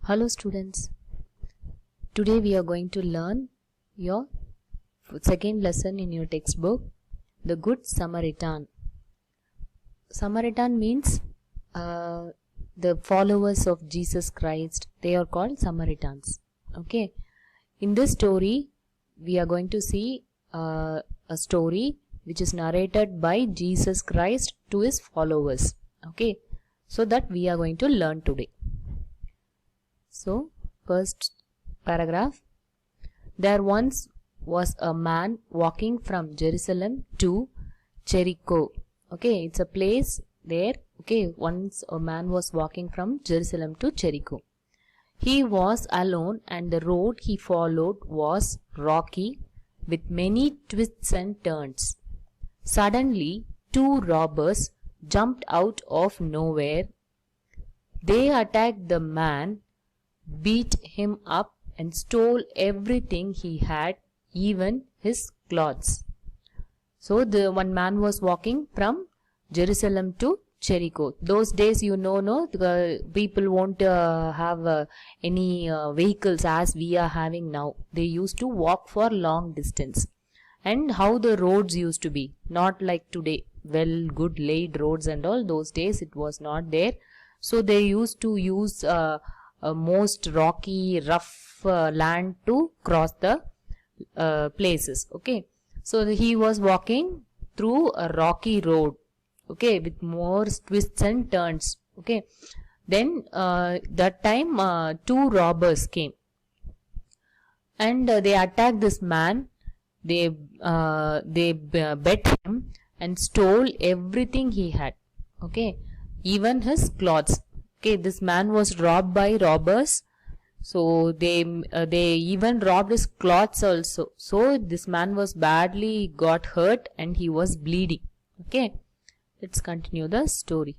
Hello students, today we are going to learn your second lesson in your textbook, the Good Samaritan. Samaritan means the followers of Jesus Christ. They are called Samaritans. Okay, in this story we are going to see a story which is narrated by Jesus Christ to his followers. Okay, so that we are going to learn today. So, first paragraph. There once was a man walking from Jerusalem to Jericho. Okay, it's a place there. Okay, once a man was walking from Jerusalem to Jericho. He was alone and the road he followed was rocky with many twists and turns. Suddenly, two robbers jumped out of nowhere. They attacked the man, beat him up and stole everything he had, even his clothes. So the one man was walking from Jerusalem to Jericho. Those days, the people won't have any vehicles as we are having now. They used to walk for long distance. And how the roads used to be, not like today, well good laid roads and all. Those days it was not there. So they used to use most rocky, rough land to cross the places. Okay, so he was walking through a rocky road. Okay, with more twists and turns. Okay, then that time two robbers came and they attacked this man. They bet him and stole everything he had. Okay, even his clothes. Okay, this man was robbed by robbers, so they even robbed his clothes also. So this man was badly got hurt and he was bleeding. Okay, let's continue the story.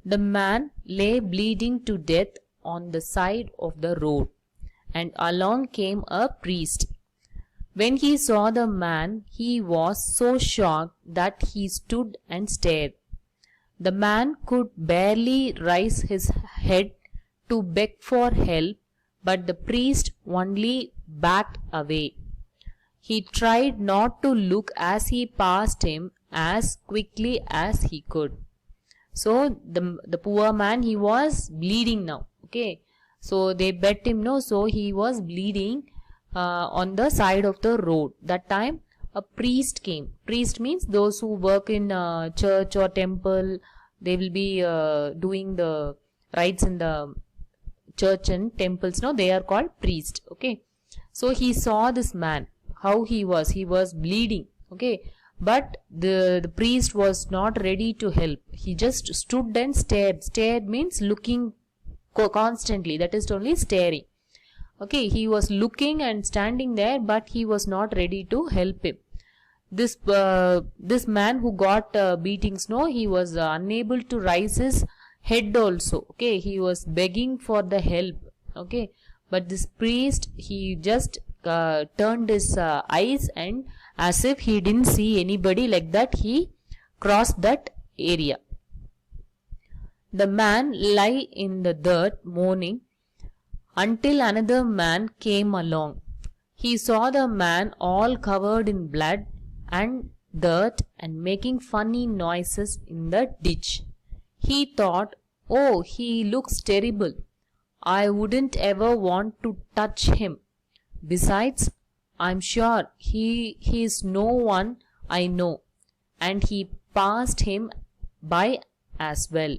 The man lay bleeding to death on the side of the road, and along came a priest. When he saw the man, he was so shocked that he stood and stared. The man could barely raise his head to beg for help, but the priest only backed away. He tried not to look as he passed him as quickly as he could. So the poor man, he was bleeding now. Okay, so they bet him, so he was bleeding on the side of the road. That time a priest came. Priest means those who work in church or temple. They will be doing the rites in the church and temples. No, they are called priest. Okay, so he saw this man, how he was bleeding. Okay, but the priest was not ready to help. He just stood and stared. Stared means looking constantly. That is only staring. Okay, he was looking and standing there, but he was not ready to help him. This man who got beatings, he was unable to raise his head also. Okay, he was begging for the help. Okay, but this priest, he just turned his eyes, and as if he didn't see anybody, like that he crossed that area. The man lay in the dirt moaning until another man came along. He saw the man all covered in blood and dirt and making funny noises in the ditch. He thought, oh, he looks terrible. I wouldn't ever want to touch him. Besides, I'm sure he is no one I know. And he passed him by as well.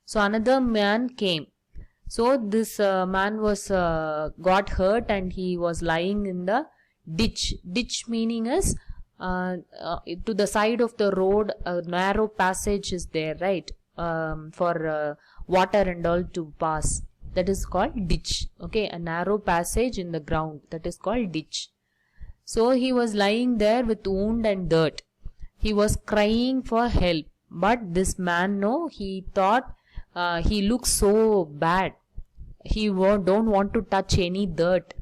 So another man came. So this man was got hurt and he was lying in the ditch. Ditch meaning is to the side of the road, a narrow passage is there, right? For water and all to pass. That is called ditch. Okay, a narrow passage in the ground. That is called ditch. So he was lying there with wound and dirt. He was crying for help. But this man, he thought he looks so bad. He don't want to touch any dirt.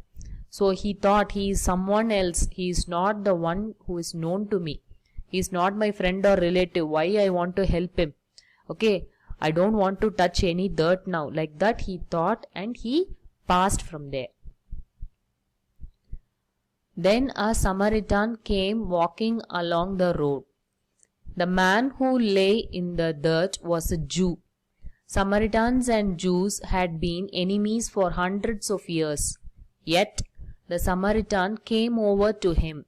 So he thought he is someone else. He is not the one who is known to me. He is not my friend or relative. Why I want to help him? Okay. I don't want to touch any dirt now. Like that he thought, and he passed from there. Then a Samaritan came walking along the road. The man who lay in the dirt was a Jew. Samaritans and Jews had been enemies for hundreds of years. Yet the Samaritan came over to him.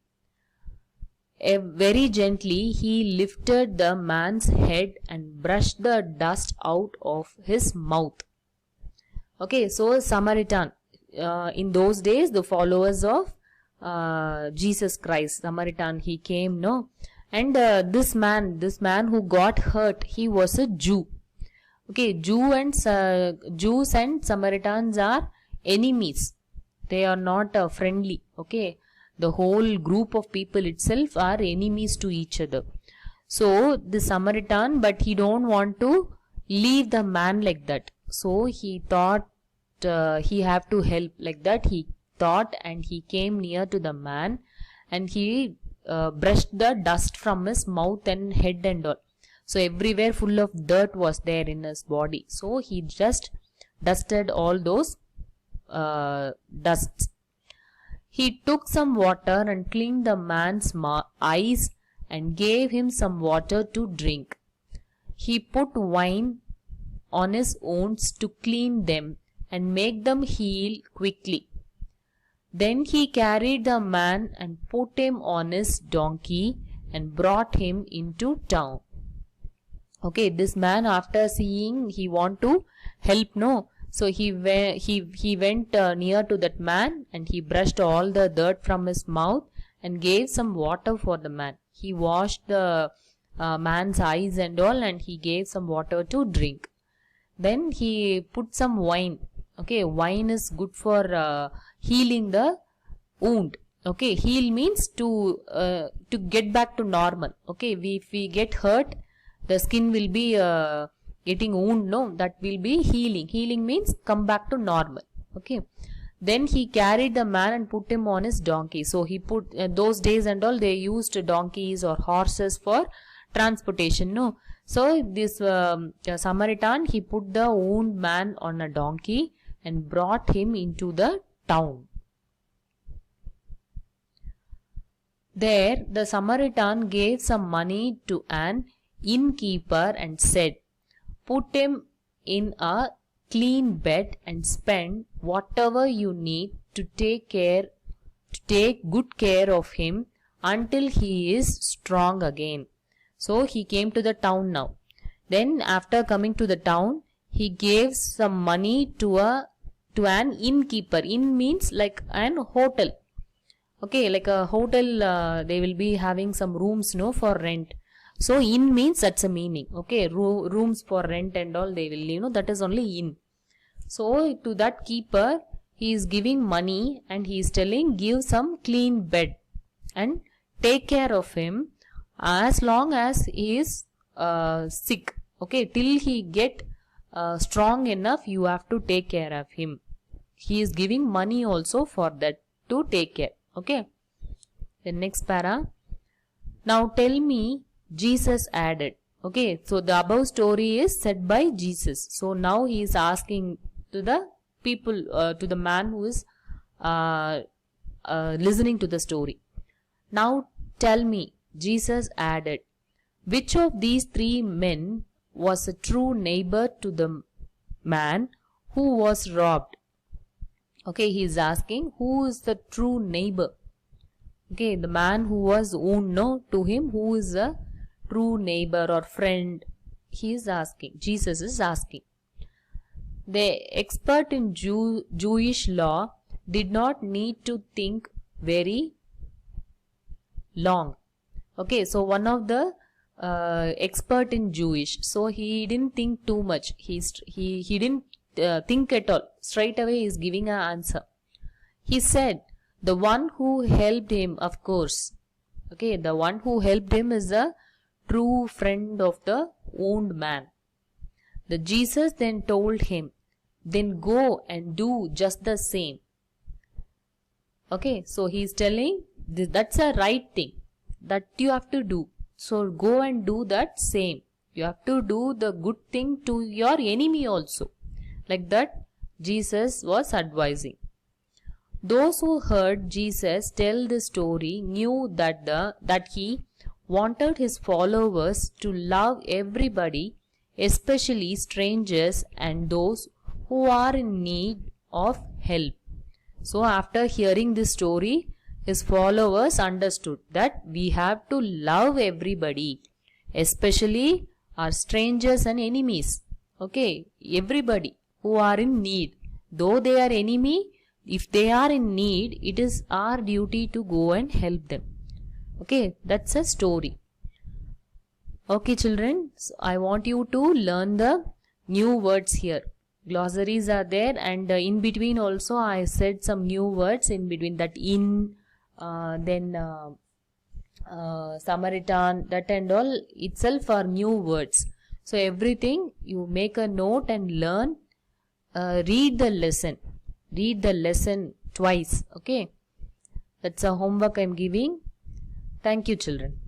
Very gently he lifted the man's head and brushed the dust out of his mouth. Okay, so Samaritan, in those days the followers of Jesus Christ, Samaritan, he came, no? And this man who got hurt, he was a Jew. Okay, Jews and Samaritans are enemies. They are not friendly. Okay, the whole group of people itself are enemies to each other. So the Samaritan, but he don't want to leave the man like that. So he thought he have to help. Like that he thought, and he came near to the man, and he brushed the dust from his mouth and head and all. So everywhere full of dirt was there in his body. So he just dusted all those dusts. He took some water and cleaned the man's eyes and gave him some water to drink. He put wine on his wounds to clean them and make them heal quickly. Then he carried the man and put him on his donkey and brought him into town. Okay, this man, after seeing, he want to help, no? So he went near to that man, and he brushed all the dirt from his mouth and gave some water for the man. He washed the man's eyes and all, and he gave some water to drink. Then he put some wine. Okay, wine is good for healing the wound. Okay, heal means to get back to normal. Okay, if we get hurt, the skin will be getting wound, no? That will be healing. Healing means come back to normal. Okay. Then he carried the man and put him on his donkey. So he put, those days and all, they used donkeys or horses for transportation, no? So this Samaritan, he put the wound man on a donkey and brought him into the town. There the Samaritan gave some money to an innkeeper and said, "Put him in a clean bed and spend whatever you need to take good care of him until he is strong again." So he came to the town now. Then after coming to the town, he gave some money to an innkeeper. Inn means like an hotel. Okay, like a hotel, they will be having some rooms, no, for rent. So inn means that's a meaning. Okay, rooms for rent and all, they will, that is only inn. So to that keeper, he is giving money and he is telling, give some clean bed and take care of him as long as he is sick. Okay, till he get strong enough, you have to take care of him. He is giving money also for that, to take care. Okay. The next para. Now tell me, Jesus added. Okay, so the above story is said by Jesus. So now he is asking to the people, to the man who is listening to the story. Now tell me, Jesus added, which of these three men was a true neighbor to the man who was robbed? Okay, he is asking, who is the true neighbor? Okay, the man who was wounded, no, to him, who is a true neighbor or friend? He is asking, Jesus is asking. The expert in Jewish law did not need to think very long. Okay, so one of the expert in Jewish, so he didn't think too much. He didn't think at all. Straight away he is giving an answer. He said, the one who helped him, of course. Okay, the one who helped him is a true friend of the wounded man. The Jesus then told him, then go and do just the same. Okay, so he is telling, that's a right thing that you have to do. So go and do that same. You have to do the good thing to your enemy also. Like that, Jesus was advising. Those who heard Jesus tell the story knew that he wanted his followers to love everybody, especially strangers and those who are in need of help. So after hearing this story, his followers understood that we have to love everybody, especially our strangers and enemies. Okay, everybody who are in need. Though they are enemy, if they are in need, it is our duty to go and help them. Okay, that's a story. Okay, children, so I want you to learn the new words here. Glossaries are there, and in between also I said some new words in between, that in, then Samaritan, that and all itself are new words. So everything you make a note and learn. Read the lesson. Read the lesson twice. Okay. That's a homework I'm giving. Thank you, children.